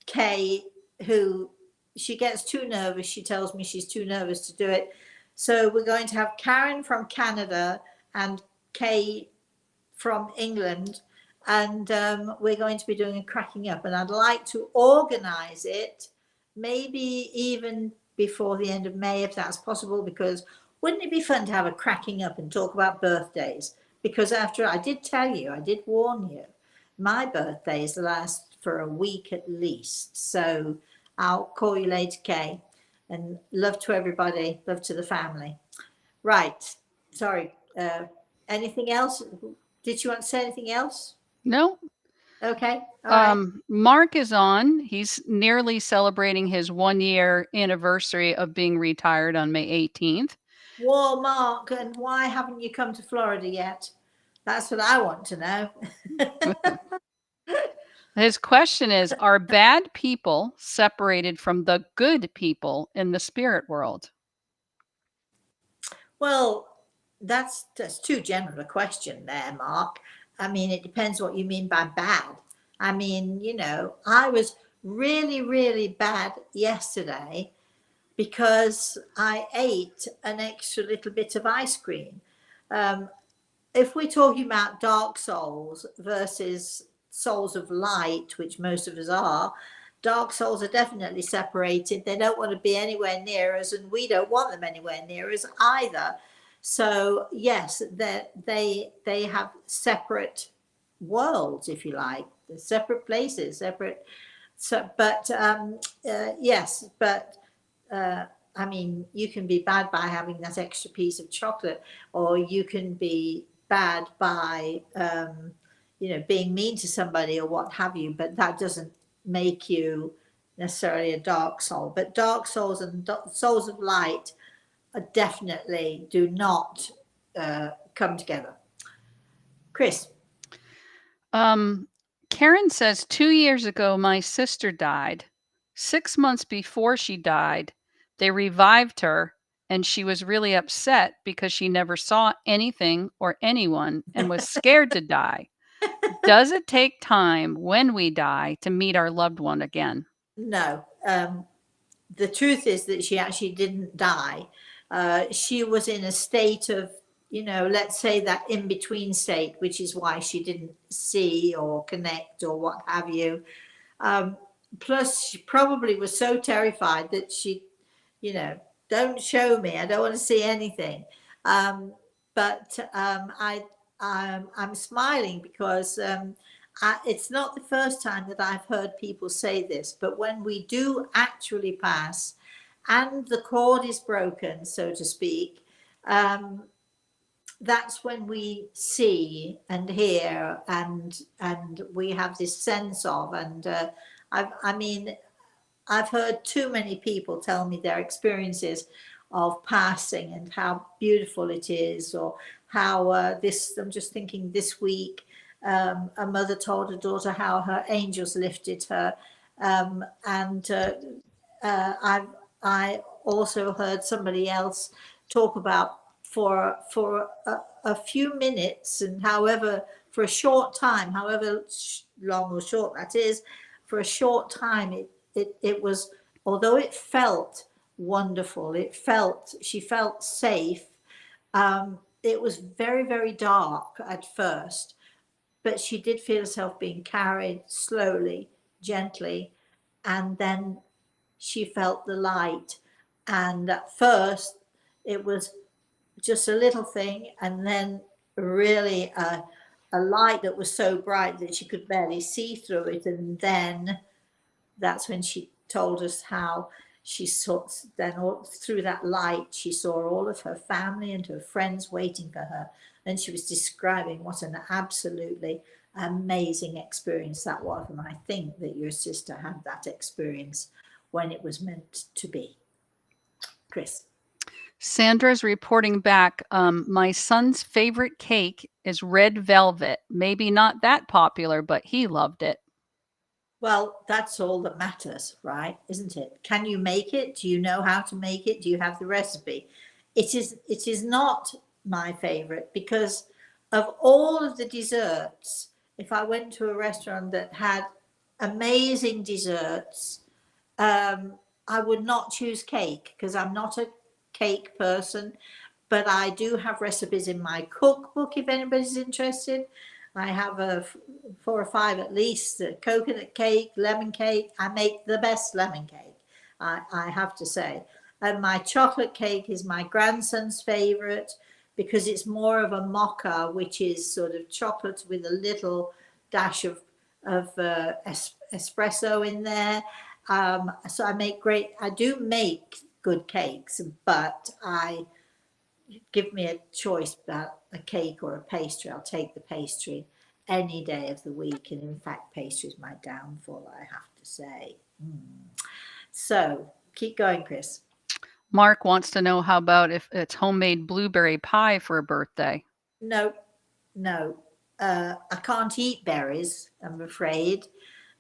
Speaker 1: Kay, who she gets too nervous. She tells me she's too nervous to do it. So we're going to have Karen from Canada and Kay from England, and we're going to be doing a cracking up. And I'd like to organise it, maybe even before the end of May, if that's possible, because wouldn't it be fun to have a cracking up and talk about birthdays? Because after I did tell you, I did warn you, my birthdays last for a week at least. So I'll call you later, Kay. And love to everybody, love to the family. Right. Sorry. Anything else? Did you want to say anything else?
Speaker 2: no.
Speaker 1: Okay. All right.
Speaker 2: Mark is on. He's nearly celebrating his 1 year anniversary of being retired on May 18th.
Speaker 1: Well, Mark, and why haven't you come to Florida yet? That's what I want to know.
Speaker 2: His question is, are bad people separated from the good people in the spirit world?
Speaker 1: Well, that's too general a question there, Mark. I mean, it depends what you mean by bad. I mean, I was really, really bad yesterday because I ate an extra little bit of ice cream. Um, if we're talking about dark souls versus souls of light, which most of us are, dark souls are definitely separated. They don't want to be anywhere near us, and we don't want them anywhere near us either. So yes, they have separate worlds, if you like, separate places, separate. So, but yes, but I mean, you can be bad by having that extra piece of chocolate, or you can be bad by, being mean to somebody or what have you, but that doesn't make you necessarily a dark soul. But dark souls and souls of light definitely do not come together. Chris.
Speaker 2: Karen says 2 years ago, my sister died. 6 months before she died, they revived her, and she was really upset because she never saw anything or anyone and was scared to die. Does it take time when we die to meet our loved one again?
Speaker 1: No. The truth is that she actually didn't die. She was in a state of, let's say that in between state, which is why she didn't see or connect or what have you. Plus, she probably was so terrified that she, don't show me. I don't want to see anything. But I'm smiling because it's not the first time that I've heard people say this, but when we do actually pass and the cord is broken, so to speak, that's when we see and hear and we have this sense of, and I mean, I've heard too many people tell me their experiences of passing and how beautiful it is, or how I'm just thinking this week, a mother told her daughter how her angels lifted her. And I also heard somebody else talk about for a few minutes, and however, for a short time, however long or short that is, for a short time, it was, although it felt wonderful, she felt safe. It was very, very dark at first, but she did feel herself being carried slowly, gently, and then she felt the light. And at first, it was just a little thing, and then really a light that was so bright that she could barely see through it. And then that's when she told us how she saw, then all, through that light, she saw all of her family and her friends waiting for her. And she was describing what an absolutely amazing experience that was. And I think that your sister had that experience when it was meant to be. Chris.
Speaker 2: Sandra's reporting back. My son's favorite cake is red velvet. Maybe not that popular, but he loved it.
Speaker 1: Well, that's all that matters, right? Isn't it? Can you make it? Do you know how to make it? Do you have the recipe? It is not my favorite because of all of the desserts, if I went to a restaurant that had amazing desserts, I would not choose cake because I'm not a cake person, but I do have recipes in my cookbook if anybody's interested. I have 4 or 5 at least, coconut cake, lemon cake. I make the best lemon cake, I have to say. And my chocolate cake is my grandson's favorite because it's more of a mocha, which is sort of chocolate with a little dash of espresso in there. So I do make good cakes, but give me a choice about a cake or a pastry, I'll take the pastry any day of the week. And in fact, pastry is my downfall, I have to say. So keep going, Chris.
Speaker 2: Mark wants to know how about if it's homemade blueberry pie for a birthday?
Speaker 1: No, no. I can't eat berries, I'm afraid.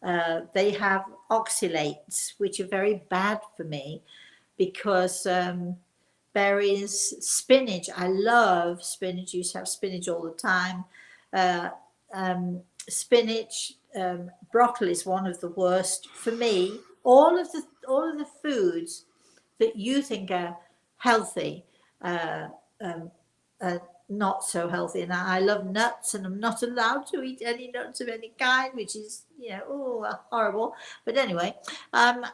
Speaker 1: They have oxalates, which are very bad for me because berries, spinach. I love spinach. I used to have spinach all the time. Spinach, broccoli is one of the worst for me. All of the foods that you think are healthy, uh, um, not so healthy. And I love nuts, and I'm not allowed to eat any nuts of any kind, which is, horrible. But anyway, but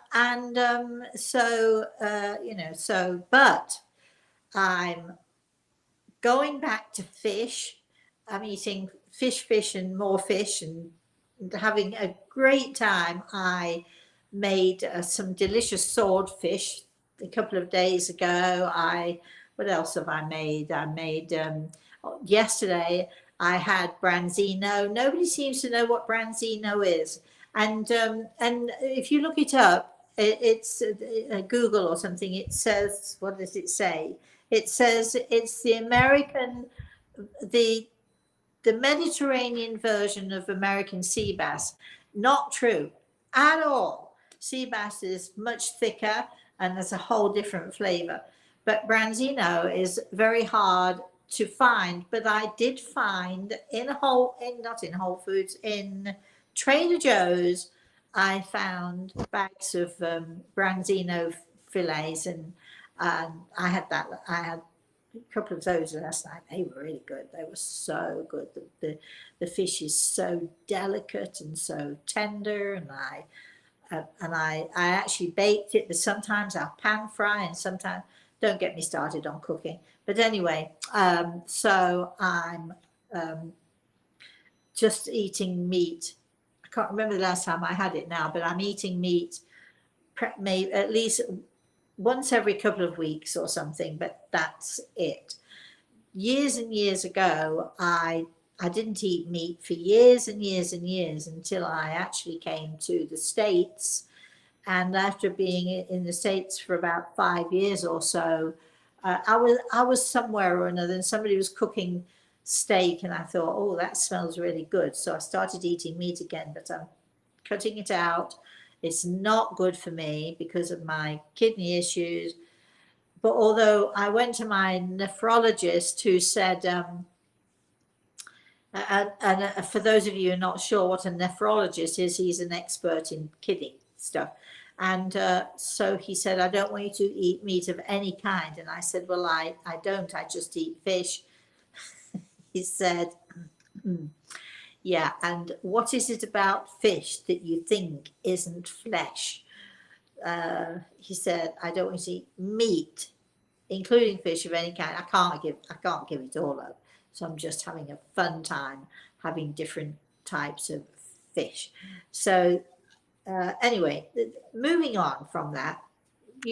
Speaker 1: I'm going back to fish. I'm eating fish, and more fish, and having a great time. I made some delicious swordfish a couple of days ago. What else have I made? Yesterday I had branzino. Nobody seems to know what branzino is, and if you look it up, it's Google or something. It says, what does it say? It says it's the the Mediterranean version of American sea bass. Not true at all. Sea bass is much thicker and there's a whole different flavor. But branzino is very hard to find. But I did find not in Whole Foods, in Trader Joe's, I found bags of branzino fillets, and I had a couple of those last night. They were really good. They were so good. The fish is so delicate and so tender, and I actually baked it. But sometimes I'll pan fry, and sometimes, don't get me started on cooking. But anyway, so I'm just eating meat. I can't remember the last time I had it now, but I'm eating meat maybe at least once every couple of weeks or something, but that's it. Years and years ago, I didn't eat meat for years and years and years until I actually came to the States. And after being in the States for about 5 years or so, I was somewhere or another, and somebody was cooking steak, and I thought, oh, that smells really good. So I started eating meat again, but I'm cutting it out. It's not good for me because of my kidney issues. But although I went to my nephrologist, who said, for those of you who are not sure what a nephrologist is, he's an expert in kidney stuff. And so he said, I don't want you to eat meat of any kind. And I said, well, I don't. I just eat fish. He said, yeah, and what is it about fish that you think isn't flesh? He said, I don't want to eat meat including fish of any kind. I can't give it all up. So I'm just having a fun time having different types of fish. So anyway, moving on from that.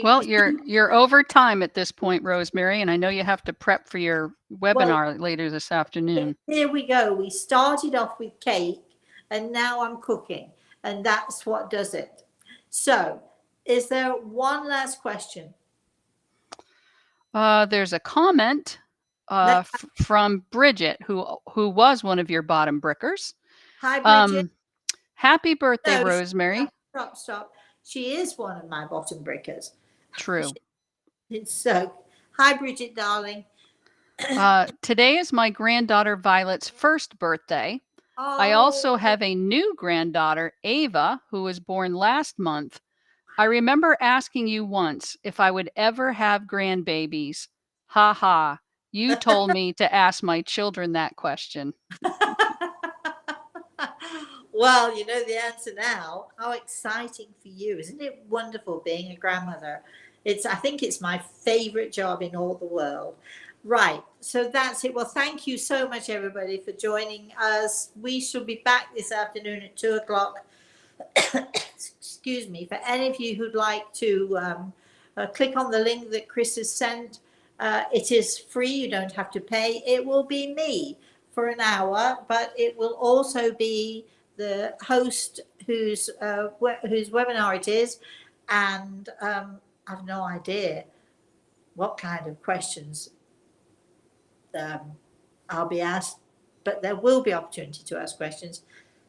Speaker 2: Well, you're over time at this point, Rosemary, and I know you have to prep for your
Speaker 1: Well,
Speaker 2: webinar later this afternoon.
Speaker 1: here we go. We started off with cake and now I'm cooking, and that's what does it. So, is there one last question?
Speaker 2: There's a comment from Bridget, who was one of your bottom brickers.
Speaker 1: Hi, Bridget.
Speaker 2: Happy birthday,
Speaker 1: No,
Speaker 2: Rosemary.
Speaker 1: Stop. She is one of my bottom brickers.
Speaker 2: True.
Speaker 1: So, hi, Bridget, darling.
Speaker 2: Today is my granddaughter Violet's first birthday.
Speaker 1: Oh.
Speaker 2: I also have a new granddaughter, Ava, who was born last month. I remember asking you once if I would ever have grandbabies. Ha ha. You told me to ask my children that question.
Speaker 1: Well, you know the answer now. How exciting for you. Isn't it wonderful being a grandmother? I think it's my favorite job in all the world. Right. So that's it. Well, thank you so much, everybody, for joining us. We shall be back this afternoon at 2:00. Excuse me. For any of you who'd like to click on the link that Chris has sent, it is free. You don't have to pay. It will be me for an hour, but it will also be the host whose webinar it is, and I've no idea what kind of questions I'll be asked, but there will be opportunity to ask questions.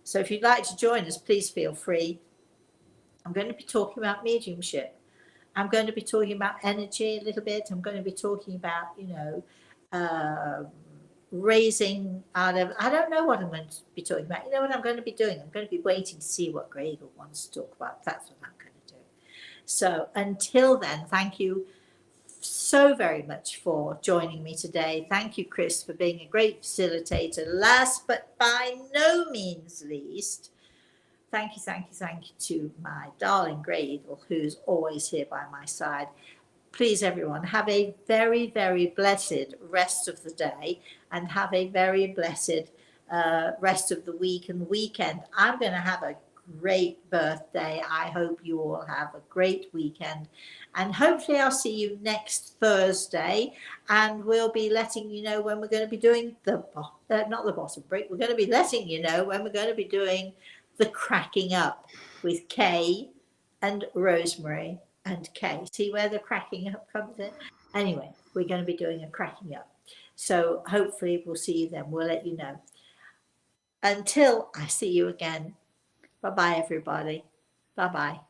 Speaker 1: So if you'd like to join us, please feel free. I'm going to be talking about mediumship. I'm going to be talking about energy a little bit. I'm going to be talking about, raising out of, I don't know what I'm going to be talking about. You know what I'm going to be doing? I'm going to be waiting to see what Gregor wants to talk about. That's what I'm going to do. So until then, thank you so very much for joining me today. Thank you, Chris, for being a great facilitator. Last but by no means least, thank you to my darling Gregor, who's always here by my side. Please, everyone, have a very, very blessed rest of the day and have a very blessed rest of the week and weekend. I'm going to have a great birthday. I hope you all have a great weekend. And hopefully I'll see you next Thursday. And we'll be letting you know when we're going to be doing not the bottom brick. We're going to be letting you know when we're going to be doing the cracking up with Kay and Rosemary and Kay. See where the cracking up comes in? Anyway, we're going to be doing a cracking up. So hopefully we'll see you then. We'll let you know. Until I see you again. Bye-bye, everybody. Bye-bye.